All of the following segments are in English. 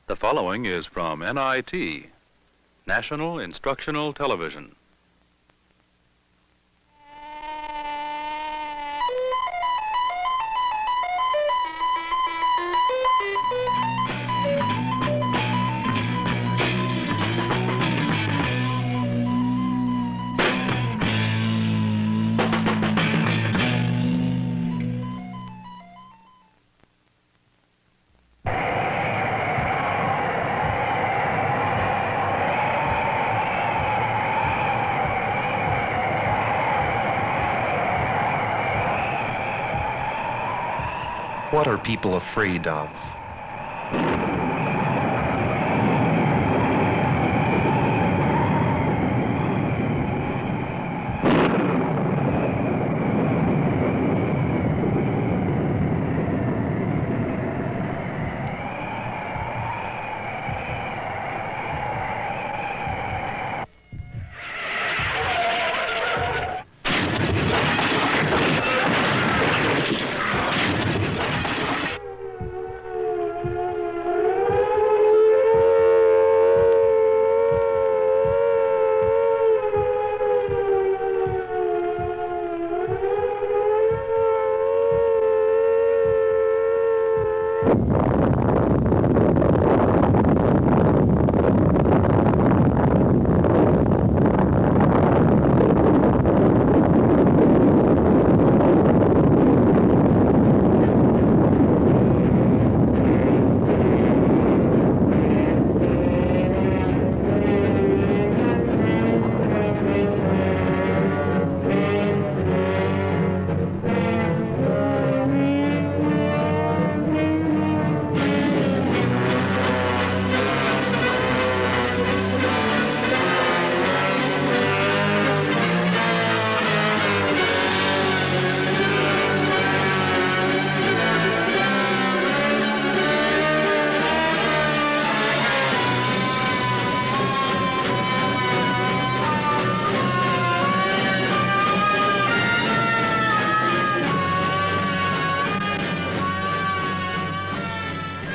The following is from NIT, National Instructional Television. What are people afraid of?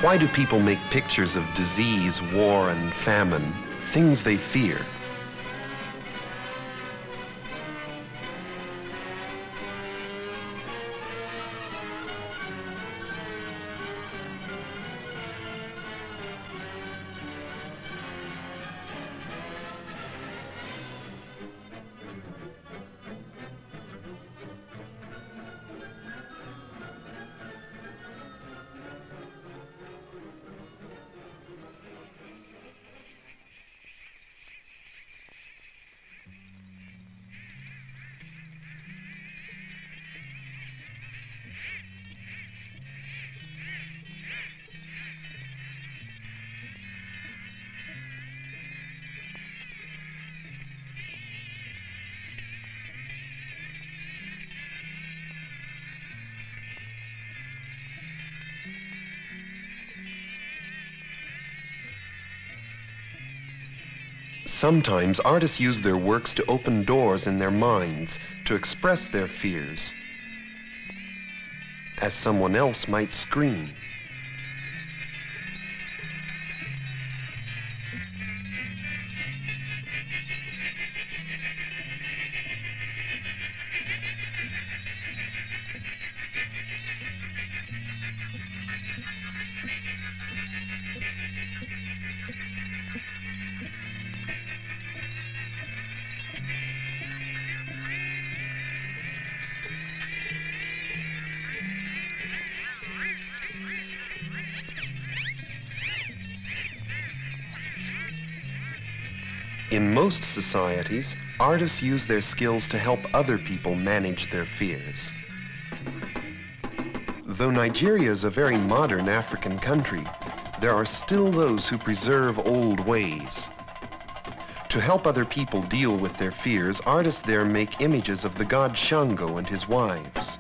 Why do people make pictures of disease, war, and famine, things they fear? Sometimes artists use their works to open doors in their minds, to express their fears, as someone else might scream. In most societies, artists use their skills to help other people manage their fears. Though Nigeria is a very modern African country, there are still those who preserve old ways. To help other people deal with their fears, artists there make images of the god Shango and his wives.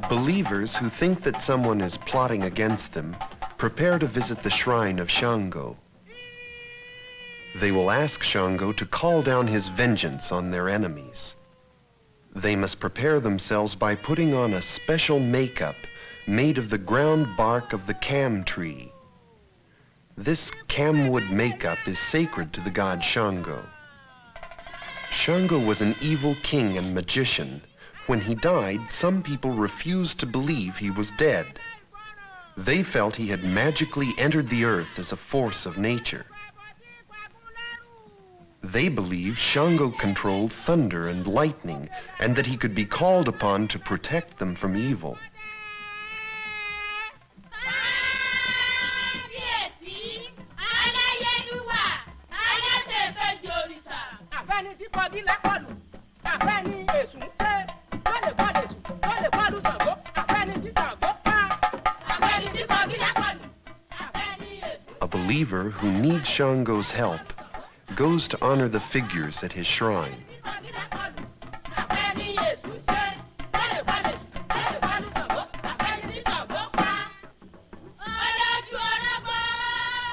Believers who think that someone is plotting against them prepare to visit the shrine of Shango. They will ask Shango to call down his vengeance on their enemies. They must prepare themselves by putting on a special makeup made of the ground bark of the cam tree. This camwood makeup is sacred to the god Shango. Shango was an evil king and magician. When he died, some people refused to believe he was dead. They felt he had magically entered the earth as a force of nature. They believed Shango controlled thunder and lightning, and that he could be called upon to protect them from evil. A believer who needs Shango's help goes to honor the figures at his shrine.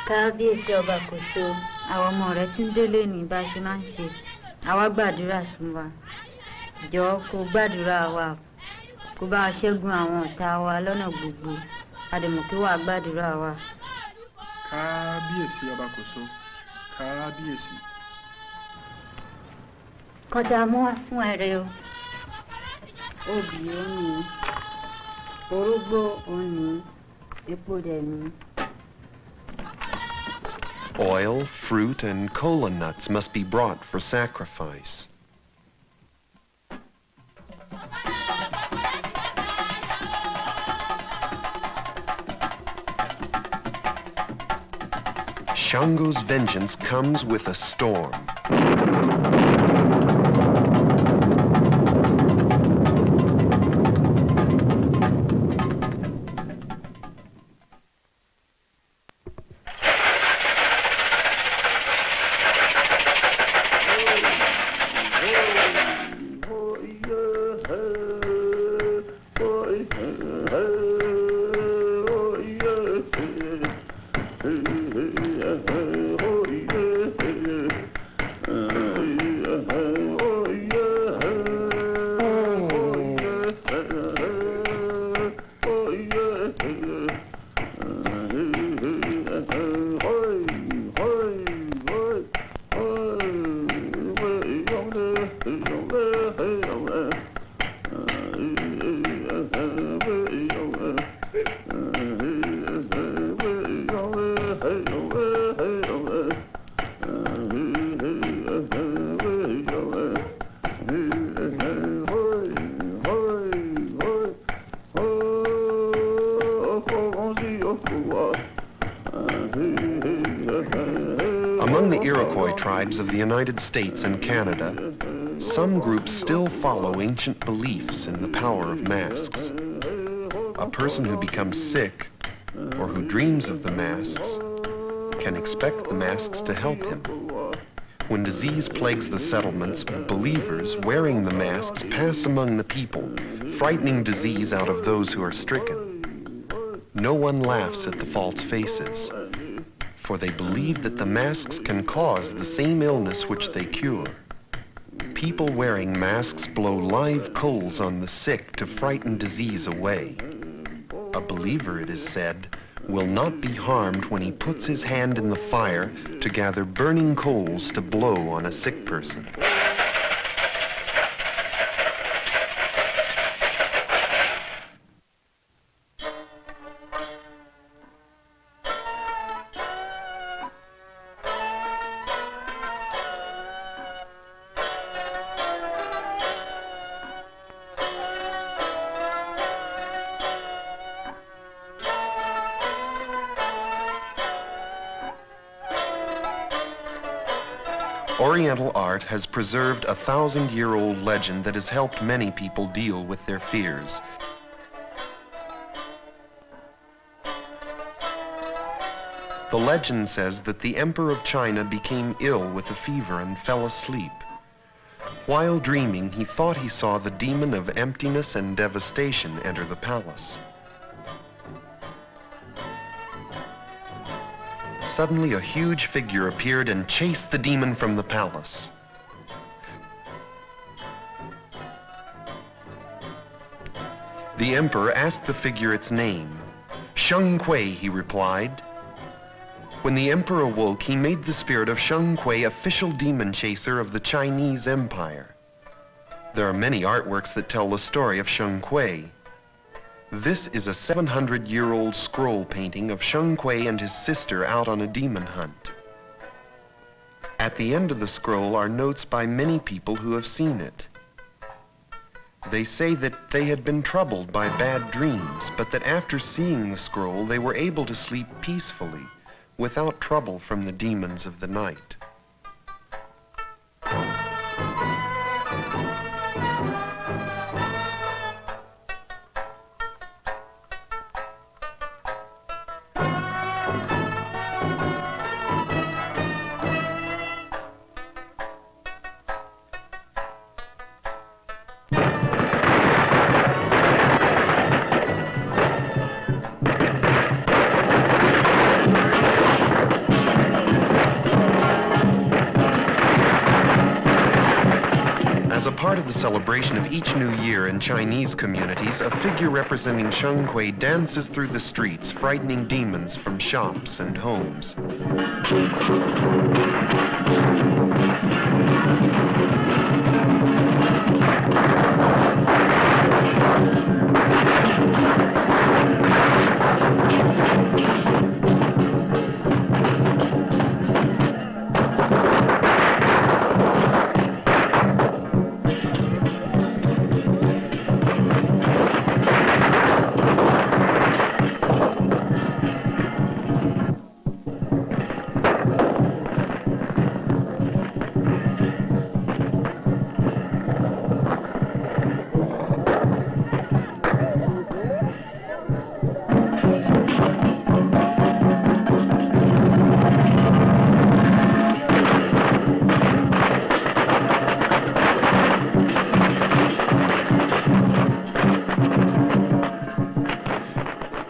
Kábíyèsí ọba kò so, àwọn ọmọ rẹ̀ tún délé ní bá ṣe máa ń ṣe. Àwa gbàdúrà fún wa. Jọ̀ọ́ kó gbàdúrà wa. Kó bá ṣẹ́gun àwọn ọ̀tá wa lọ́nà gbogbo. Àdèmọ̀ kí wàá gbàdúrà wa. Kábíyèsí ọba kò so. Kábíyèsí. Kọjá mọ́ wá fún ẹrẹ o. Obì ó ní. Orógbó ó ní. Epo dẹ̀ ní. Oil, fruit, and kola nuts must be brought for sacrifice. Shango's vengeance comes with a storm. Among the Iroquois tribes of the United States and Canada, some groups still follow ancient beliefs in the power of masks. A person who becomes sick or who dreams of the masks can expect the masks to help him. When disease plagues the settlements, believers wearing the masks pass among the people, frightening disease out of those who are stricken. No one laughs at the false faces, for they believe that the masks can cause the same illness which they cure. People wearing masks blow live coals on the sick to frighten disease away. A believer, it is said, will not be harmed when he puts his hand in the fire to gather burning coals to blow on a sick person. Oriental art has preserved a 1,000-year-old legend that has helped many people deal with their fears. The legend says that the Emperor of China became ill with a fever and fell asleep. While dreaming, he thought he saw the demon of emptiness and devastation enter the palace. Suddenly, a huge figure appeared and chased the demon from the palace. The emperor asked the figure its name. Sheng Kui, he replied. When the emperor awoke, he made the spirit of Sheng Kui official demon chaser of the Chinese Empire. There are many artworks that tell the story of Sheng Kui. This is a 700-year-old scroll painting of Sheng Kui and his sister out on a demon hunt. At the end of the scroll are notes by many people who have seen it. They say that they had been troubled by bad dreams, but that after seeing the scroll, they were able to sleep peacefully, without trouble from the demons of the night. As a part of the celebration of each new year in Chinese communities, a figure representing Sheng Kui dances through the streets, frightening demons from shops and homes.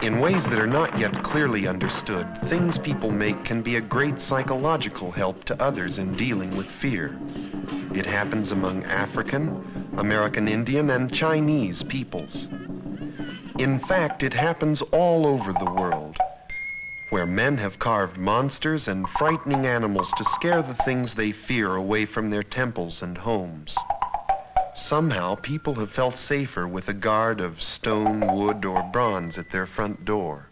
In ways that are not yet clearly understood, things people make can be a great psychological help to others in dealing with fear. It happens among African, American Indian, and Chinese peoples. In fact, it happens all over the world, where men have carved monsters and frightening animals to scare the things they fear away from their temples and homes. Somehow, people have felt safer with a guard of stone, wood, or bronze at their front door.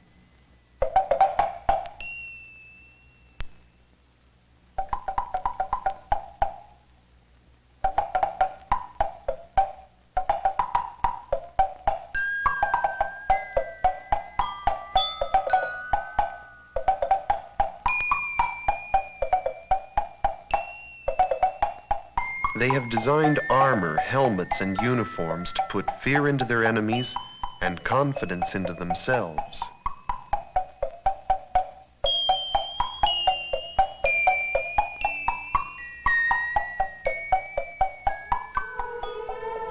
They have designed armor, helmets, and uniforms to put fear into their enemies and confidence into themselves.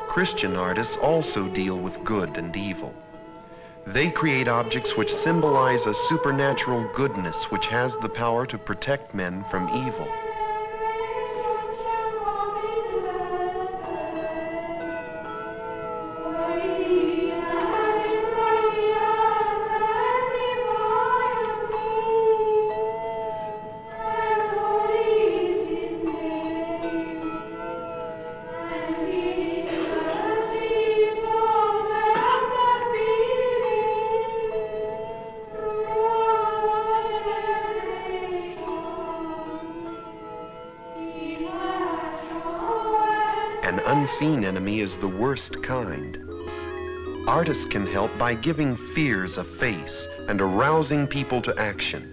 Christian artists also deal with good and evil. They create objects which symbolize a supernatural goodness which has the power to protect men from evil. An unseen enemy is the worst kind. Artists can help by giving fears a face and arousing people to action.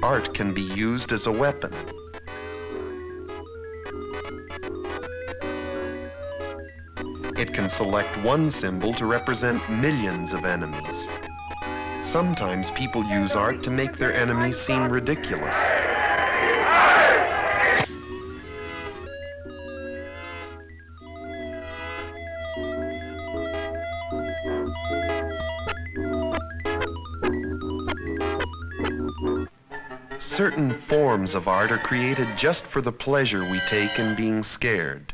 Art can be used as a weapon. It can select one symbol to represent millions of enemies. Sometimes people use art to make their enemies seem ridiculous. certain forms of art are created just for the pleasure we take in being scared.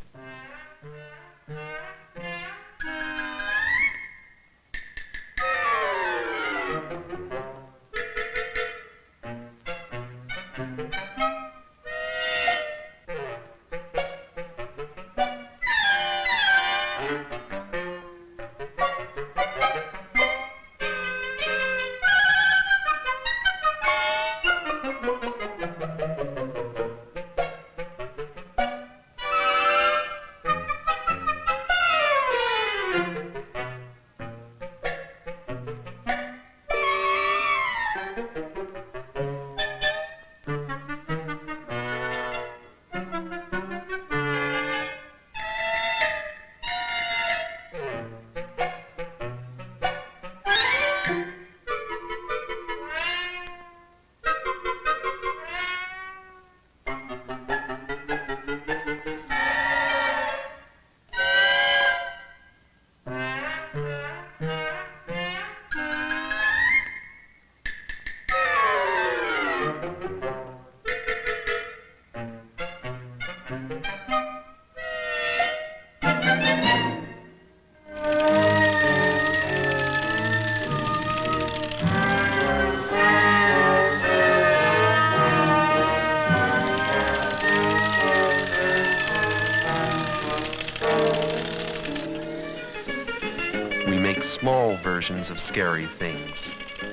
Small versions of scary things,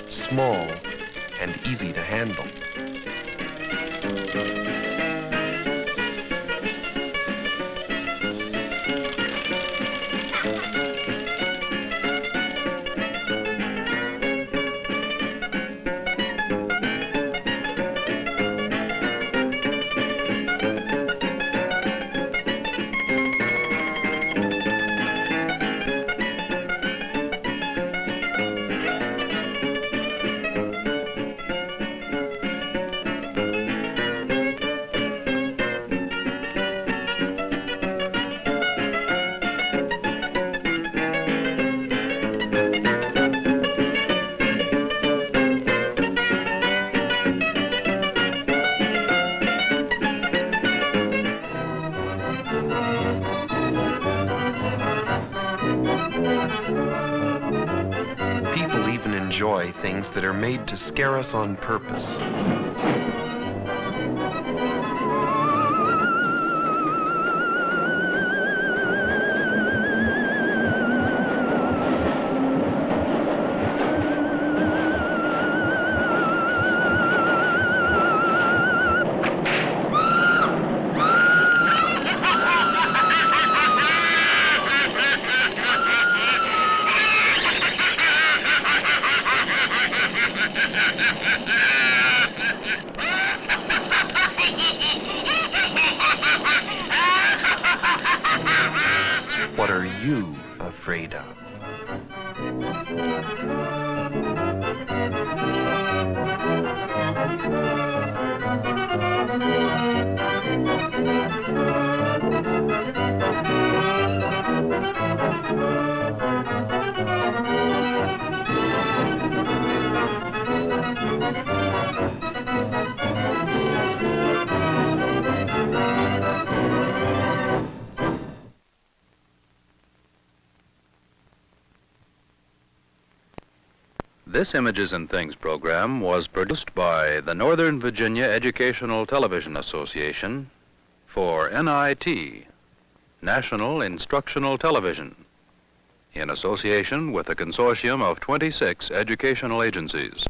small and easy to handle. People even enjoy things that are made to scare us on purpose. What are you afraid of? This Images and Things program was produced by the Northern Virginia Educational Television Association for NIT, National Instructional Television, in association with a consortium of 26 educational agencies.